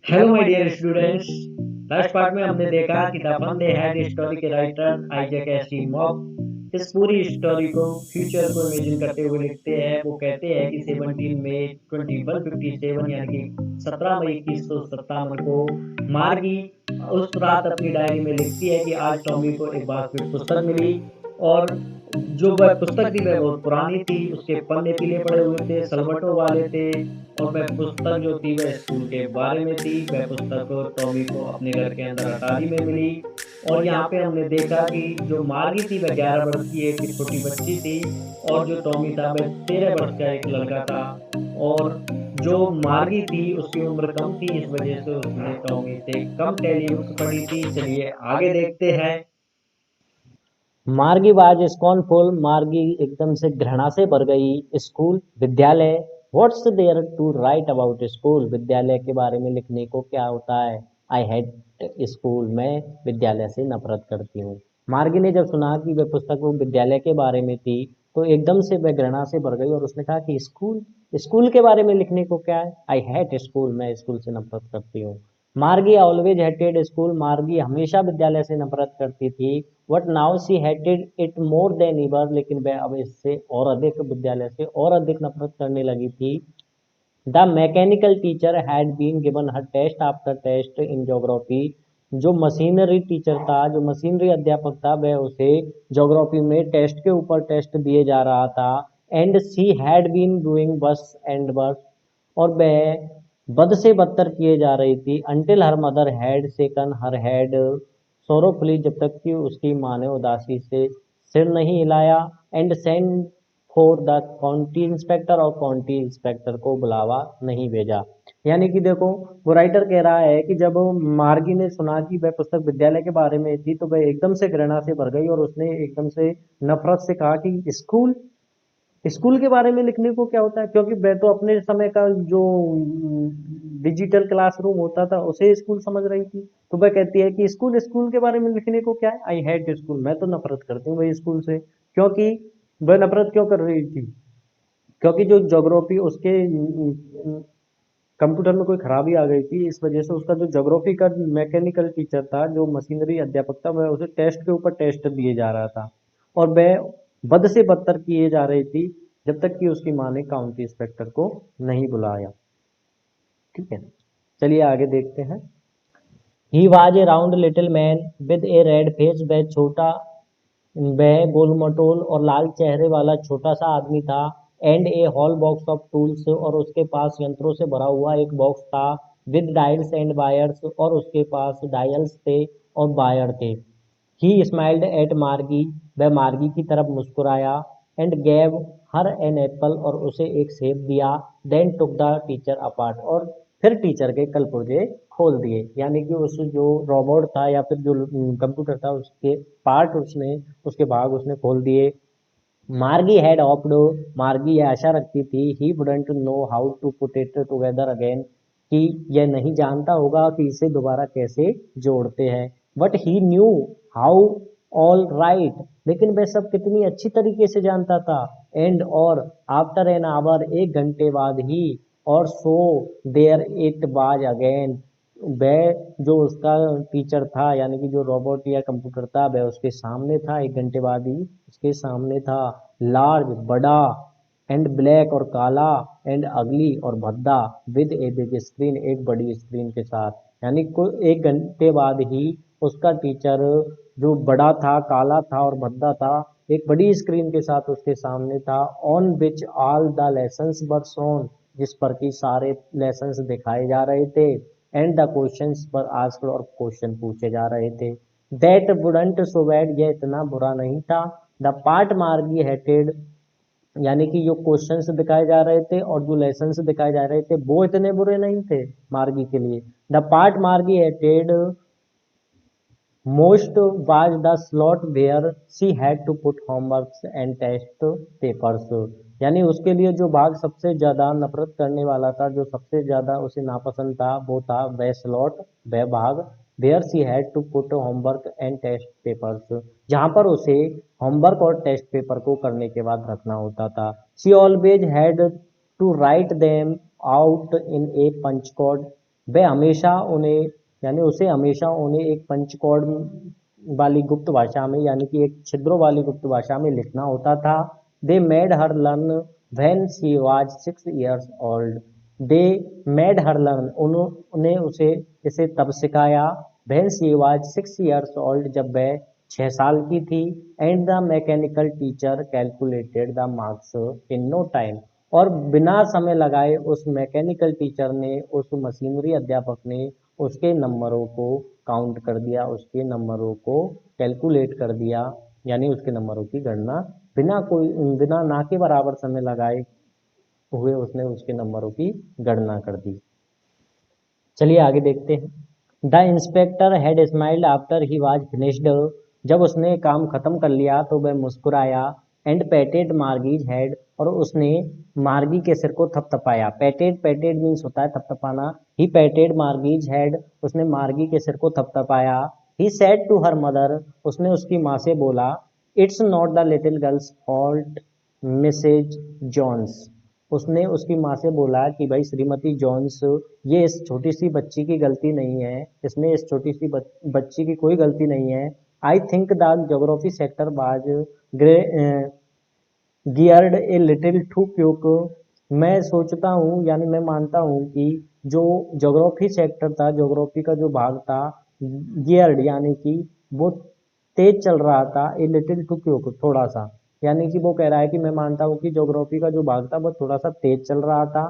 Hello my dear students. Last part में हमने देखा कि द फंडे हेड स्टोरी के राइटर आइजैक एसिमोव इस पूरी स्टोरी को फ्यूचर को इमेजिन करते हुए लिखते हैं। वो कहते हैं कि 17 मई 2157 यानी कि 17 मई 2157 को मार्गी उस रात अपनी डायरी में लिखती है कि आज टॉमी को एक बार फिर पुस्तक मिली। और जो वह पुस्तक थी वह बहुत पुरानी थी, उसके पन्ने पीले पड़े हुए थे, सलवटों वाले थे। और वह पुस्तक जो थी वह स्कूल के बारे में थी। वह पुस्तक टॉमी को अपने घर के अंदर अटारी में मिली। और यहाँ पे हमने देखा कि जो मार्गी थी वह 11 वर्ष की एक छोटी बच्ची थी, और जो टॉमी था वह 13 वर्ष का एक लड़का था। और जो मार्गी थी उसकी उम्र कम थी, इस वजह से उसने टॉमी से कम टेली बुक्स पढ़ी थी। चलिए आगे देखते हैं। मार्गी वाज स्cornful। मार्गी एकदम से घृणा से भर गई। स्कूल विद्यालय। What's there to write about school. विद्यालय के बारे में लिखने को क्या होता है। I hate school. मैं विद्यालय से नफरत करती हूँ। मार्गी ने जब सुना कि वह पुस्तक वो विद्यालय के बारे में थी तो एकदम से वह घृणा से भर गई और उसने कहा कि स्कूल स्कूल के बारे में लिखने को क्या है। I hate school. मैं स्कूल से नफरत करती हूँ। मार्गी ऑलवेज हेटेड स्कूल। मार्गी हमेशा विद्यालय से नफरत करती थी। But now she hated it more than ever. लेकिन वह अब इससे और अधिक विद्यालय से और अधिक नफरत करने लगी थी। The mechanical teacher had been given her test after test in geography. जो मशीनरी टीचर था, जो मशीनरी अध्यापक था, वह उसे ज्योग्राफी में टेस्ट के ऊपर टेस्ट दिए जा रहा था। And she had been doing worse and worse. और वह बद से बदतर किए जा रही थी। Until her mother had shaken her head sorrowfully. जब तक कि उसकी माँ ने उदासी से सिर नहीं हिलाया। And send for the county inspector. और काउंटी इंस्पेक्टर को बुलावा नहीं भेजा। यानी कि देखो, वो राइटर कह रहा है कि जब मार्गी ने सुना कि वह पुस्तक विद्यालय के बारे में थी तो वह एकदम से घृणा से भर गई और उसने एकदम से नफरत से कहा कि स्कूल स्कूल के बारे में लिखने को क्या होता है। क्योंकि वह तो अपने समय का जो डिजिटल क्लासरूम होता था उसे स्कूल समझ रही थी। तो वह कहती है कि स्कूल स्कूल के बारे में लिखने को क्या है। I hate school. मैं तो नफरत करती हूँ भाई स्कूल से। क्योंकि वह नफरत क्यों कर रही थी। क्योंकि जो ज्योग्राफी उसके कंप्यूटर में कोई खराबी आ गई थी, इस वजह से उसका जो ज्योग्राफी का मैकेनिकल टीचर था, जो मशीनरी अध्यापक था, वह उसे टेस्ट के ऊपर टेस्ट दिए जा रहा था। और वह बद से बदतर किए जा रही थी जब तक कि उसकी माँ ने काउंटी इंस्पेक्टर को नहीं बुलाया। ठीक है, चलिए आगे देखते हैं। He was A round little man with A red face. वह छोटा, वह गोलमटोल और लाल चेहरे वाला छोटा सा आदमी था। And A hall box of tools. और उसके पास यंत्रों से भरा हुआ एक बॉक्स था। With dials and wires. और उसके पास डायल्स थे और वायर थे। ही स्माइल्ड एट मार्गी। वह मार्गी की तरफ मुस्कुराया। And gave her an apple. और उसे एक सेब दिया। Then took the teacher apart. और फिर टीचर के कलपुर्जे खोल दिए। यानी कि उस जो रोबोट था या फिर जो कंप्यूटर था उसके पार्ट उसने, उसके भाग उसने खोल दिए। मार्गी हैड होप्ड। मार्गी यह आशा रखती थी he wouldn't know how to put it together again, कि यह नहीं जानता होगा कि इसे दोबारा कैसे जोड़ते हैं। But he knew how all right. लेकिन वह सब कितनी अच्छी तरीके से जानता था। एंड और आफ्टर एन आवर, एक घंटे बाद ही, और so there it was again. वह जो उसका टीचर था यानी कि जो रोबोट या कंप्यूटर था वह उसके सामने था। एक घंटे बाद ही उसके सामने था। लार्ज, बड़ा, एंड ब्लैक और काला, एंड अगली और भद्दा, विद ए बिग स्क्रीन, एक बड़ी स्क्रीन के साथ। यानी एक घंटे बाद ही उसका टीचर जो बड़ा था, काला था और भद्दा था, एक बड़ी स्क्रीन के साथ उसके सामने था। On which all the lessons were shown. जिस पर कि सारे लेसन्स दिखाए जा रहे थे। एंड द क्वेश्चंस पर आस्क्ड। और क्वेश्चन पूछे जा रहे थे। That wouldn't so bad. यह इतना बुरा नहीं था। The part Margie hated. यानी कि जो क्वेश्चंस दिखाए जा रहे थे और जो लेसन्स दिखाए जा रहे थे वो इतने बुरे नहीं थे मार्गी के लिए। The part Margie hated most was the slot where she had to put homeworks and test papers. यानी उसके लिए जो भाग सबसे ज़्यादा नफरत करने वाला था, जो सबसे ज़्यादा उसे नापसंद था, वो था वह स्लॉट, वह भाग, where she had to put homework and test papers, जहाँ पर उसे होमवर्क और टेस्ट पेपर को करने के बाद रखना होता था। She always had to write them out in a punch code. वह हमेशा उन्हें यानी उसे हमेशा उन्हें एक पंचकोड वाली गुप्त भाषा में यानी कि एक छिद्रों वाली गुप्त भाषा में लिखना होता था। They made her learn when she was 6 years old। They made her learn उन्होंने उसे इसे तब सिखाया when she was 6 years old जब वह 6 साल की थी। And the mechanical teacher calculated the marks in no time. और बिना समय लगाए उस मैकेनिकल टीचर ने उस मशीनरी अध्यापक ने उसके नंबरों को काउंट कर दिया, उसके नंबरों को कैलकुलेट कर दिया, यानी उसके नंबरों की गणना बिना ना के बराबर समय लगाए हुए उसने उसके नंबरों की गणना कर दी। चलिए आगे देखते हैं। The inspector had smiled after he was finished. जब उसने काम खत्म कर लिया तो वह मुस्कुराया। एंड पैटेड मार्गीज हेड और उसने मार्गी के सिर को थपथपाया। पैटेड पैटेड मीन्स होता है थपथपाना। ही पैटेड मार्गीज हेड उसने मार्गी के सिर को थपथपाया। He said to her mother उसने उसकी माँ से बोला it's not the little girl's fault Mrs Jones. उसने उसकी माँ से बोला कि भाई श्रीमती जॉन्स ये इस छोटी सी बच्ची की गलती नहीं है, इसमें इस छोटी सी बच्ची की कोई गलती नहीं है। I think the geography sector was geared a little too quick. मैं सोचता हूँ यानी मैं मानता हूँ कि जो ज्योग्राफी सेक्टर था, ज्योग्राफी का जो भाग था, गियर्ड यानी कि वो तेज चल रहा था, ए लिटिल टू क्विक थोड़ा सा, यानी कि वो कह रहा है कि मैं मानता हूँ कि ज्योग्राफी का जो भाग था वो थोड़ा सा तेज चल रहा था।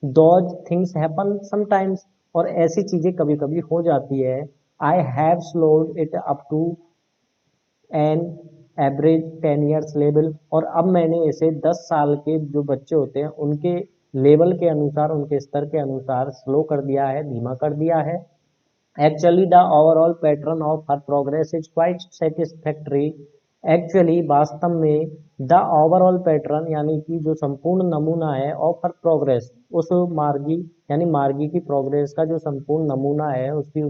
दोज थिंग्स हैपन समटाइम्स और ऐसी चीजें कभी कभी हो जाती है। I have slowed it up to an average 10 years level और अब मैंने इसे 10 साल के जो बच्चे होते हैं उनके लेवल के अनुसार, उनके स्तर के अनुसार स्लो कर दिया है, धीमा कर दिया है। Actually the overall pattern of her progress is quite satisfactory. Actually वास्तव में द ओवरऑल पैटर्न यानी कि जो संपूर्ण नमूना है ऑफ हर प्रोग्रेस उस मार्गी यानी मार्गी की प्रोग्रेस का जो संपूर्ण नमूना है, उसकी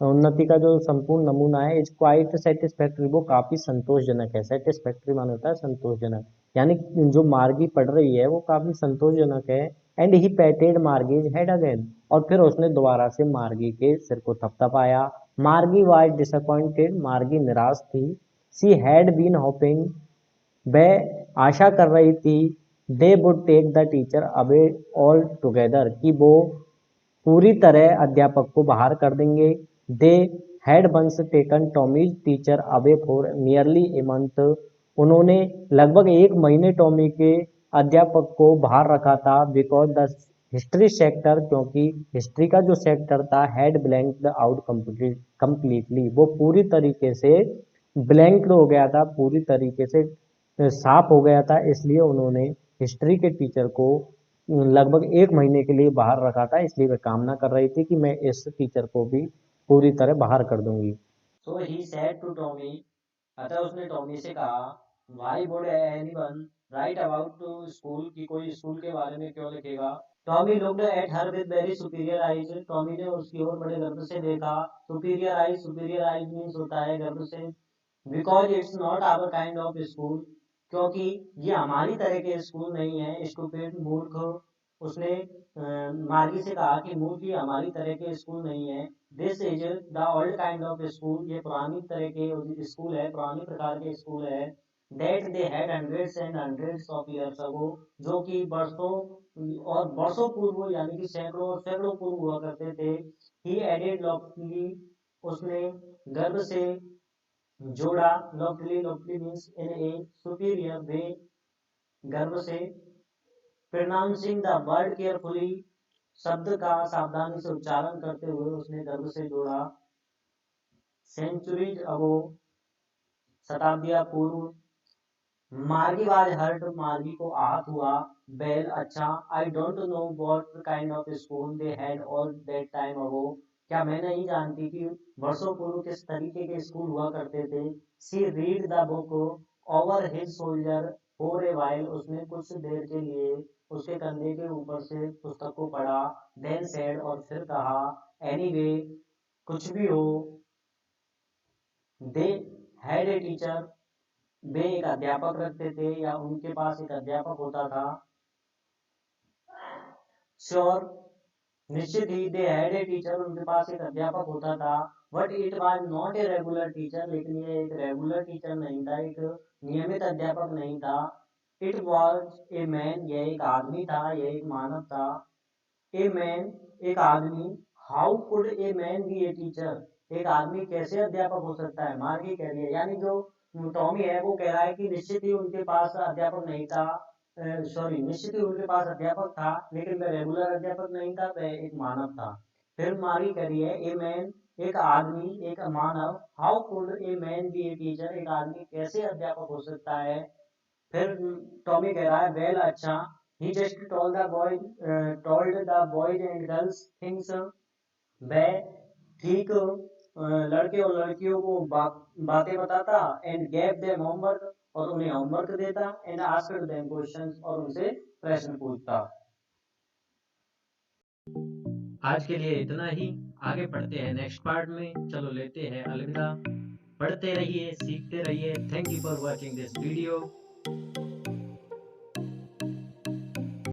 उन्नति का जो संपूर्ण नमूना है इज क्वाइट सेटिस्फैक्ट्री वो काफी संतोषजनक है। सेटिस्फैक्ट्री मान होता है संतोषजनक, यानी जो मार्गी पढ़ रही है वो काफी संतोषजनक है। And he patted Margie's head again और फिर उसने दोबारा से मार्गी के सिर को थपथपाया। मार्गी वाज डिसअपॉइंटेड मार्गी निराश थी। शी हैड बीन होपिंग वह आशा कर रही थी they would take the teacher away altogether कि वो पूरी तरह अध्यापक को बाहर कर देंगे। They had once taken Tommy's teacher away for nearly a month. उन्होंने लगभग एक महीने टॉमी के अध्यापक को बाहर रखा था बिकॉज द हिस्ट्री सेक्टर क्योंकि हिस्ट्री का जो सेक्टर था हैड ब्लैंक्ड आउट कंप्लीटली वो पूरी तरीके से ब्लैंक्ड हो गया था, पूरी तरीके से साफ हो गया था, इसलिए उन्होंने हिस्ट्री के टीचर को लगभग एक महीने के लिए बाहर रखा था। इसलिए वह कामना कर रही थी कि मैं इस टीचर को भी पूरी तरह बाहर कर दूंगी। So he said to Tommy अतः उसने टॉमी से कहा why would anyone write about to school कि कोई स्कूल के बारे में क्यों लिखेगा। Tommy looked at her with very superior eyes Tommy ने उसकी ओर बड़े गर्व से देखा। सुपीरियर आइज मीन्स होता है गर्व से। Because it's not our kind of school क्योंकि ये हमारी तरह के स्कूल नहीं है। स्टूपिड मूर्ख उसने मार्गी से कहा कि मूर्ख ये हमारी तरह के स्कूल नहीं है। This is the old kind of school ये पुरानी तरह के स्कूल है, पुरानी प्रकार के स्कूल है। That they had hundreds and hundreds of years ago जो कि बरसों और बरसों पूर्व यानी कि सैकड़ों और सैकड़ों पूर्व हुआ करते थे। ही एडेड लॉफ्टली उसने गर्व से जोड़ा। लॉफ्टली मीन्स इन ए सुपीरियर वे गर्व से। प्रोनाउंसिंग द वर्ड केयरफुली शब्द का सावधानी से उच्चारण करते हुए उसने गर्व से जोड़ा। सेंचुरीज अगो शताब्दियां पूर्व। मार्गी वाज हर्ट मार्गी को आहत हुआ। वेल अच्छा I don't know what kind of school they had all that time ago क्या मैं नहीं जानती कि वर्षों पूर्व किस तरीके के स्कूल हुआ करते थे। She read the book over his shoulder for a while उसने कुछ देर के लिए उसके कंधे के ऊपर से पुस्तक को पढ़ा। देन सेड और फिर कहा एनीवे कुछ भी हो दे हैड ए टीचर वे एक अध्यापक रखते थे या उनके पास एक अध्यापक होता था। श्योर निश्चित ही दे हैड ए टीचर, उनके पास एक अध्यापक होता था, but it was not a regular teacher, लेकिन ये एक रेगुलर टीचर नहीं था, एक नियमित अध्यापक नहीं था। इट वाज ए मैन, यह एक आदमी था, यह एक मानव था। ए मैन, एक आदमी। How could a man be a teacher, एक आदमी कैसे अध्यापक हो सकता है, मार्गी कह रही है, यानी जो टॉमी है वो कह रहा है कि निश्चित ही उनके पास अध्यापक नहीं था, सॉरी निश्चित ही उनके पास अध्यापक था, लेकिन वह रेगुलर अध्यापक नहीं था, वह एक मानव था। फिर मारी कह रही है ए मैन, एक आदमी, एक मानव। How could a man be a teacher, एक आदमी कैसे अध्यापक हो सकता है। फिर टॉमी कह रहा है वेल, अच्छा। He just told the boys and girls things, वह ठीक लड़के और लड़कियों को बातें बताता, एंड गेव देम होमवर्क, और उन्हें होमवर्क देता, एंड आस्क्ड देम क्वेश्चंस, और उनसे प्रश्न पूछता। आज के लिए इतना ही, आगे पढ़ते हैं नेक्स्ट पार्ट में। चलो लेते हैं अलविदा। पढ़ते रहिए, सीखते रहिए। Thank you for watching this video.